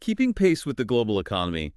keeping pace with the global economy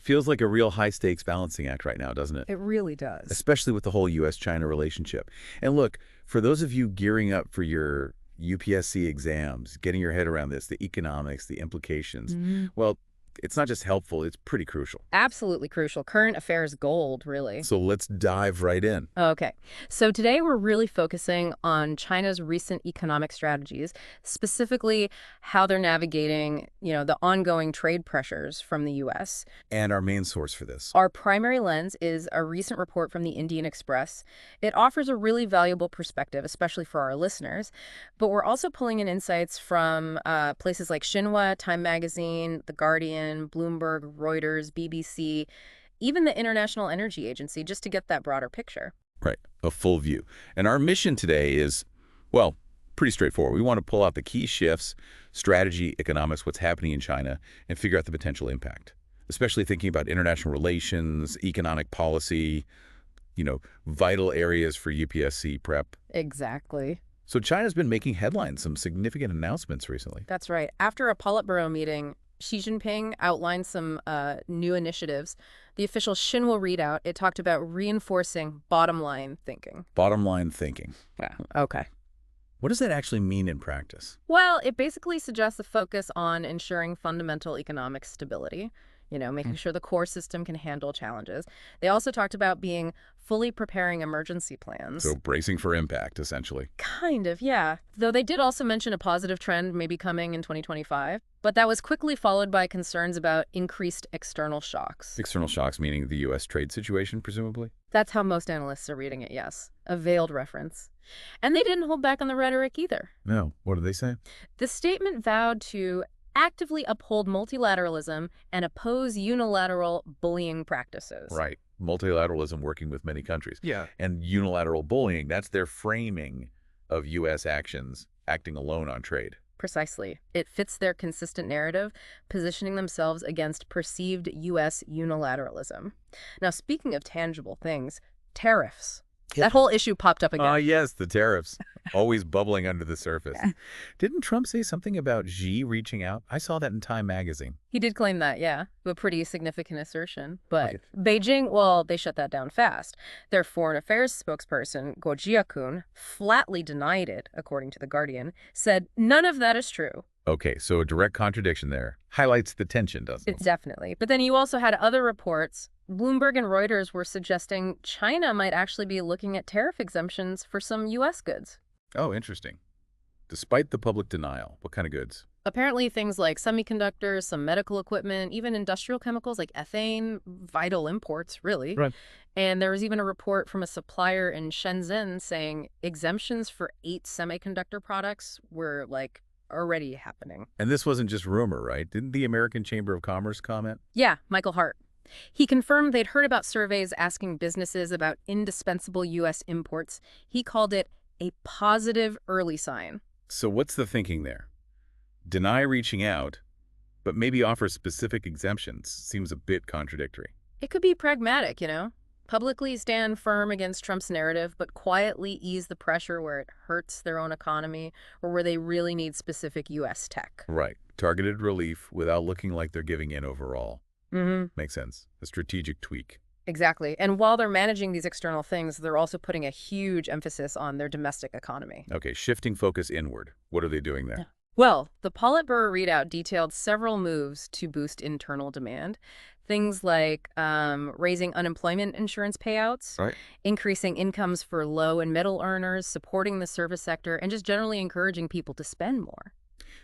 feels like a real high-stakes balancing act right now, doesn't it? It really does. Especially with the whole U.S.-China relationship. And look, for those of you gearing up for your UPSC exams, getting your head around this, the economics, the implications, well, it's not just helpful, it's pretty crucial. Absolutely crucial. Current affairs gold, really. So let's dive right in. Okay. So today we're really focusing on China's recent economic strategies, specifically how they're navigating, the ongoing trade pressures from the U.S. And our main source for this. Our primary lens is a recent report from the Indian Express. It offers a really valuable perspective, especially for our listeners. But we're also pulling in insights from places like Xinhua, Time Magazine, The Guardian, Bloomberg, Reuters, BBC, even the International Energy Agency, just to get that broader picture. Right, a full view. And our mission today is, well, pretty straightforward. We want to pull out the key shifts, strategy, economics, what's happening in China, and figure out the potential impact, especially thinking about international relations, economic policy, vital areas for UPSC prep. Exactly. So China's been making headlines, some significant announcements recently. That's right. After a Politburo meeting, Xi Jinping outlined some new initiatives. The official Xinhua readout, it talked about reinforcing bottom line thinking. Bottom line thinking. Yeah. Okay. What does that actually mean in practice? Well, it basically suggests a focus on ensuring fundamental economic stability, making sure the core system can handle challenges. They also talked about being fully preparing emergency plans. So bracing for impact, essentially. Kind of, yeah. Though they did also mention a positive trend maybe coming in 2025. But that was quickly followed by concerns about increased external shocks. External shocks, meaning the U.S. trade situation, presumably? That's how most analysts are reading it, yes. A veiled reference. And they didn't hold back on the rhetoric either. No. What did they say? The statement vowed to actively uphold multilateralism and oppose unilateral bullying practices. Right. Multilateralism working with many countries. Yeah. And unilateral bullying, that's their framing of U.S. actions acting alone on trade. Precisely. It fits their consistent narrative, positioning themselves against perceived U.S. unilateralism. Now, speaking of tangible things, tariffs. Yep. That whole issue popped up again. Yes, the tariffs. Always bubbling under the surface. Yeah. Didn't Trump say something about Xi reaching out? I saw that in Time Magazine. He did claim that, yeah. A pretty significant assertion. But Beijing, well, they shut that down fast. Their foreign affairs spokesperson, Guo Jiakun, flatly denied it, according to The Guardian, said none of that is true. Okay, so a direct contradiction there. Highlights the tension, doesn't it? Definitely. But then you also had other reports. Bloomberg and Reuters were suggesting China might actually be looking at tariff exemptions for some U.S. goods. Oh, interesting. Despite the public denial, what kind of goods? Apparently things like semiconductors, some medical equipment, even industrial chemicals like ethane, vital imports, really. Right. And there was even a report from a supplier in Shenzhen saying exemptions for 8 semiconductor products were, already happening. And this wasn't just rumor, right? Didn't the American Chamber of Commerce comment? Yeah, Michael Hart. He confirmed they'd heard about surveys asking businesses about indispensable U.S. imports. He called it a positive early sign. So what's the thinking there? Deny reaching out, but maybe offer specific exemptions. Seems a bit contradictory. It could be pragmatic, Publicly stand firm against Trump's narrative, but quietly ease the pressure where it hurts their own economy or where they really need specific U.S. tech. Right. Targeted relief without looking like they're giving in overall. Makes sense. A strategic tweak. Exactly. And while they're managing these external things, they're also putting a huge emphasis on their domestic economy. Okay, shifting focus inward. What are they doing there? Well, the Politburo readout detailed several moves to boost internal demand. Things like raising unemployment insurance payouts, right, increasing incomes for low and middle earners, supporting the service sector, and just generally encouraging people to spend more.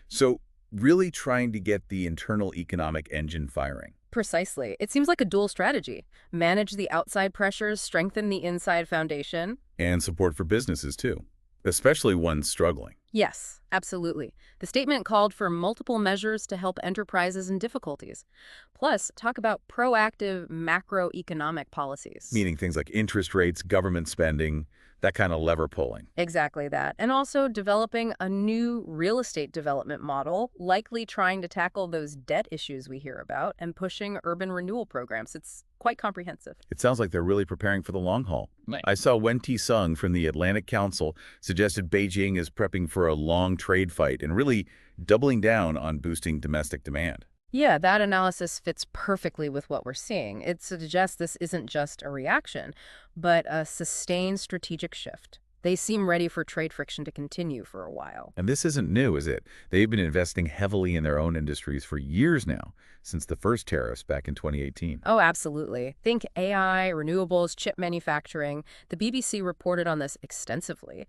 So really trying to get the internal economic engine firing. Precisely. It seems like a dual strategy. Manage the outside pressures, strengthen the inside foundation. And support for businesses, too, especially ones struggling. Yes, absolutely. The statement called for multiple measures to help enterprises in difficulties. Plus, talk about proactive macroeconomic policies. Meaning things like interest rates, government spending, that kind of lever pulling. Exactly that. And also developing a new real estate development model, likely trying to tackle those debt issues we hear about and pushing urban renewal programs. It's quite comprehensive. It sounds like they're really preparing for the long haul. Right. I saw Wen T. Sung from the Atlantic Council suggested Beijing is prepping for for a long trade fight and really doubling down on boosting domestic demand. Yeah, that analysis fits perfectly with what we're seeing. It suggests this isn't just a reaction, but a sustained strategic shift. They seem ready for trade friction to continue for a while. And this isn't new, is it? They've been investing heavily in their own industries for years now, since the first tariffs back in 2018. Oh, absolutely. Think AI, renewables, chip manufacturing. The BBC reported on this extensively.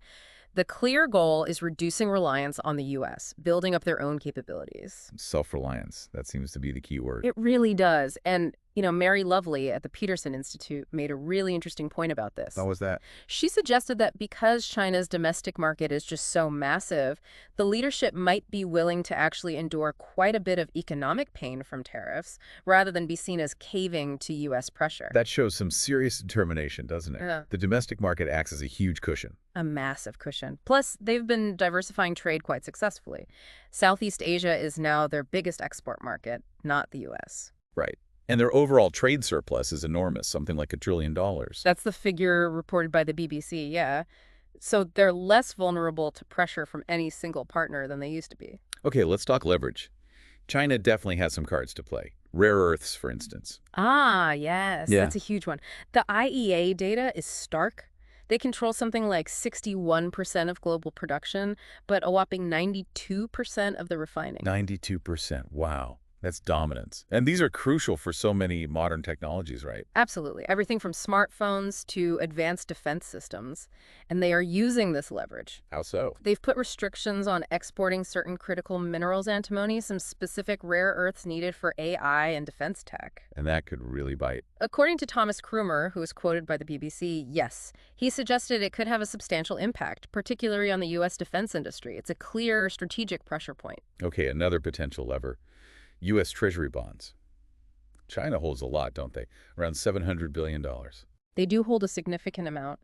The clear goal is reducing reliance on the U.S., building up their own capabilities. Self-reliance, that seems to be the key word. It really does. And, Mary Lovely at the Peterson Institute made a really interesting point about this. How was that? She suggested that because China's domestic market is just so massive, the leadership might be willing to actually endure quite a bit of economic pain from tariffs, rather than be seen as caving to U.S. pressure. That shows some serious determination, doesn't it? Yeah. The domestic market acts as a huge cushion. A massive cushion. Plus, they've been diversifying trade quite successfully. Southeast Asia is now their biggest export market, not the U.S. Right. And their overall trade surplus is enormous, something like $1 trillion. That's the figure reported by the BBC, yeah. So they're less vulnerable to pressure from any single partner than they used to be. Okay, let's talk leverage. China definitely has some cards to play. Rare earths, for instance. Ah, yes, Yeah. That's a huge one. The IEA data is stark. They control something like 61% of global production, but a whopping 92% of the refining. 92%. Wow. That's dominance. And these are crucial for so many modern technologies, right? Absolutely. Everything from smartphones to advanced defense systems. And they are using this leverage. How so? They've put restrictions on exporting certain critical minerals, antimony, some specific rare earths needed for AI and defense tech. And that could really bite. According to Thomas Krumer, who was quoted by the BBC, yes, he suggested it could have a substantial impact, particularly on the U.S. defense industry. It's a clear strategic pressure point. Okay, another potential lever. U.S. Treasury bonds. China holds a lot, don't they? Around $700 billion. They do hold a significant amount,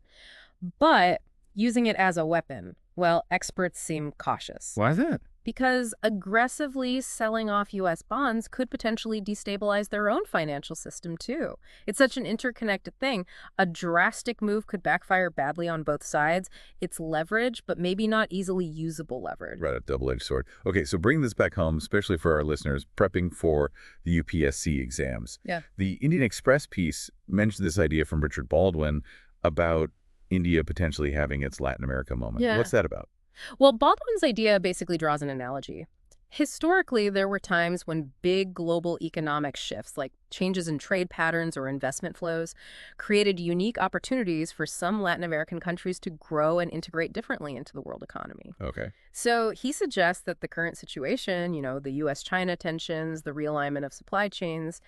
but using it as a weapon, well, experts seem cautious. Why is that? Because aggressively selling off U.S. bonds could potentially destabilize their own financial system, too. It's such an interconnected thing. A drastic move could backfire badly on both sides. It's leverage, but maybe not easily usable leverage. Right, a double-edged sword. Okay, so bring this back home, especially for our listeners prepping for the UPSC exams. Yeah. The Indian Express piece mentioned this idea from Richard Baldwin about India potentially having its Latin America moment. Yeah. What's that about? Well, Baldwin's idea basically draws an analogy. Historically, there were times when big global economic shifts, like changes in trade patterns or investment flows, created unique opportunities for some Latin American countries to grow and integrate differently into the world economy. Okay. So he suggests that the current situation, the U.S.-China tensions, the realignment of supply chains,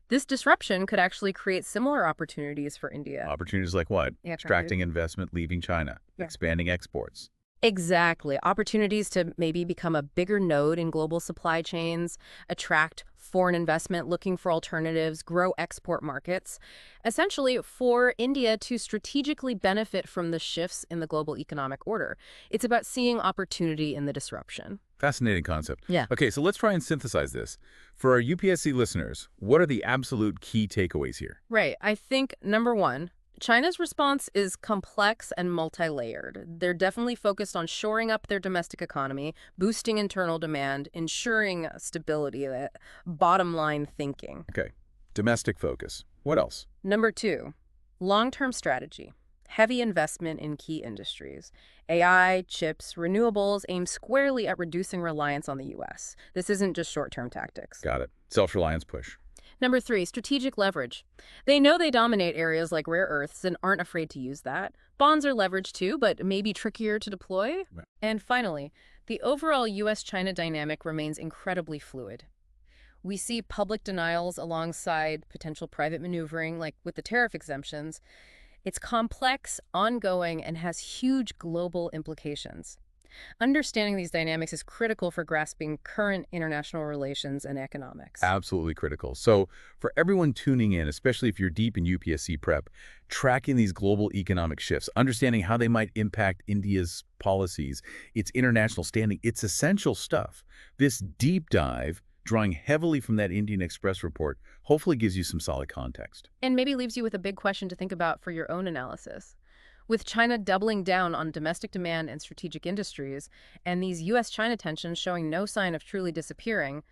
this disruption could actually create similar opportunities for India. Opportunities like what? Yeah, Extracting investment, leaving China, Yeah. expanding exports. Exactly. Opportunities to maybe become a bigger node in global supply chains, attract foreign investment looking for alternatives, grow export markets. Essentially, for India to strategically benefit from the shifts in the global economic order. It's about seeing opportunity in the disruption. Fascinating concept. Yeah. Okay, so let's try and synthesize this. For our UPSC listeners, what are the absolute key takeaways here? Right. I think, number one, China's response is complex and multi-layered. They're definitely focused on shoring up their domestic economy, boosting internal demand, ensuring stability, that bottom line thinking. Okay, domestic focus. What else? Number two, long-term strategy. Heavy investment in key industries. AI, chips, renewables aim squarely at reducing reliance on the U.S. This isn't just short-term tactics. Got it. Self-reliance push. Number three, strategic leverage. They know they dominate areas like rare earths and aren't afraid to use that. Bonds are leveraged too, but maybe trickier to deploy. Right. And finally, the overall U.S.-China dynamic remains incredibly fluid. We see public denials alongside potential private maneuvering, like with the tariff exemptions. It's complex, ongoing, and has huge global implications. Understanding these dynamics is critical for grasping current international relations and economics. Absolutely critical. So for everyone tuning in, especially if you're deep in UPSC prep, tracking these global economic shifts, understanding how they might impact India's policies, its international standing, it's essential stuff. This deep dive, drawing heavily from that Indian Express report, hopefully gives you some solid context. And maybe leaves you with a big question to think about for your own analysis. With China doubling down on domestic demand and strategic industries, and these U.S.-China tensions showing no sign of truly disappearing,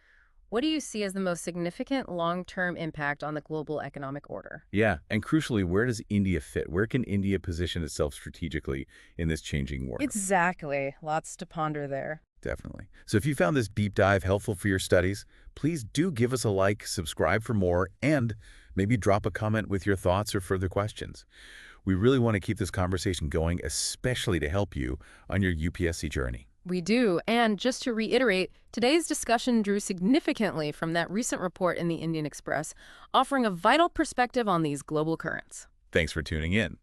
what do you see as the most significant long-term impact on the global economic order? Yeah, and crucially, where does India fit? Where can India position itself strategically in this changing world? Exactly. Lots to ponder there. Definitely. So if you found this deep dive helpful for your studies, please do give us a like, subscribe for more, and maybe drop a comment with your thoughts or further questions. We really want to keep this conversation going, especially to help you on your UPSC journey. We do. And just to reiterate, today's discussion drew significantly from that recent report in the Indian Express, offering a vital perspective on these global currents. Thanks for tuning in.